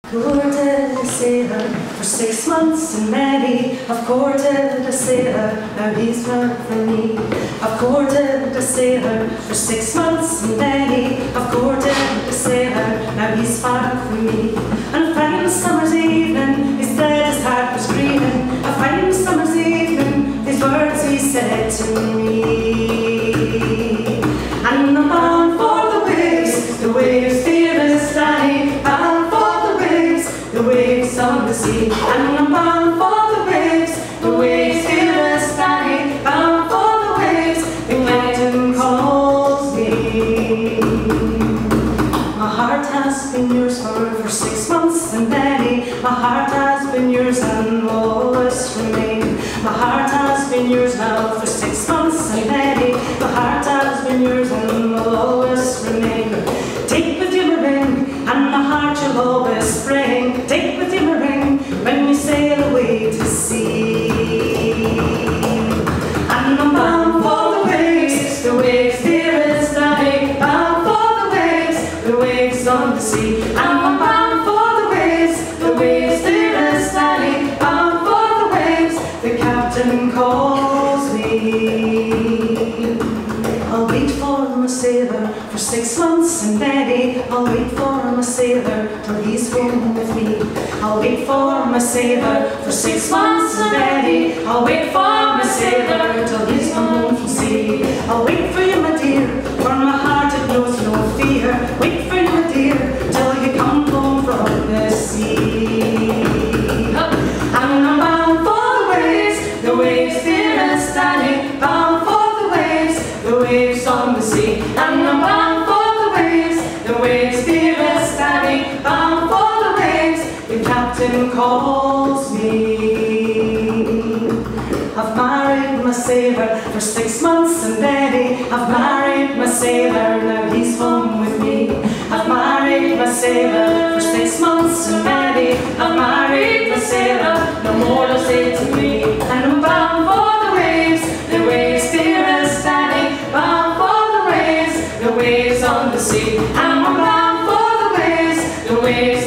Courted a sailor for 6 months and many. I've courted a sailor, now he's not for me. I've courted a sailor for 6 months and many. I've courted a sailor, now he's far from me. And a fine summer's evening, his dead heart was grieving. A fine summer's evening, these words he said to me. And I'm bound for the waves fearless Danny, bound for the waves on the sea. And I'm bound for the waves fearless Danny, bound for the waves, the captain calls me. My heart has been yours for 6 months and many. My heart has been yours and will always remain. My heart has been yours now for 6 months and many. My heart has been yours and will always remain. Take with you a ring, and my heart you'll always spring. Take with you a ring when you sail away to sea. And I'm bound for the waves dearest Danny, bound for the waves on the sea. And I'm bound for the waves dearest Danny, bound for the waves, the captain calls me. I'll wait for my sailor for 6 months and many. I'll wait for my sailor till he's home with me. I'll wait for my sailor for 6 months and many. I'll wait for my sailor till he's come home from sea. I'll wait for you, my dear, for my heart it knows no fear. Wait for you, my dear, till you come home from the sea. And I'm bound for the waves dearest Danny, bound for the waves on the sea. And I'm bound for the waves dearest Danny, bound for the waves, the captain calls me. I've married my sailor for 6 months and many. I've married my sailor, now he's home with me. I've married my sailor for 6 months and many. I've married my sailor, no more to say to me. And I'm bound for the waves dearest Danny, bound for the waves on the sea. And I'm bound for the waves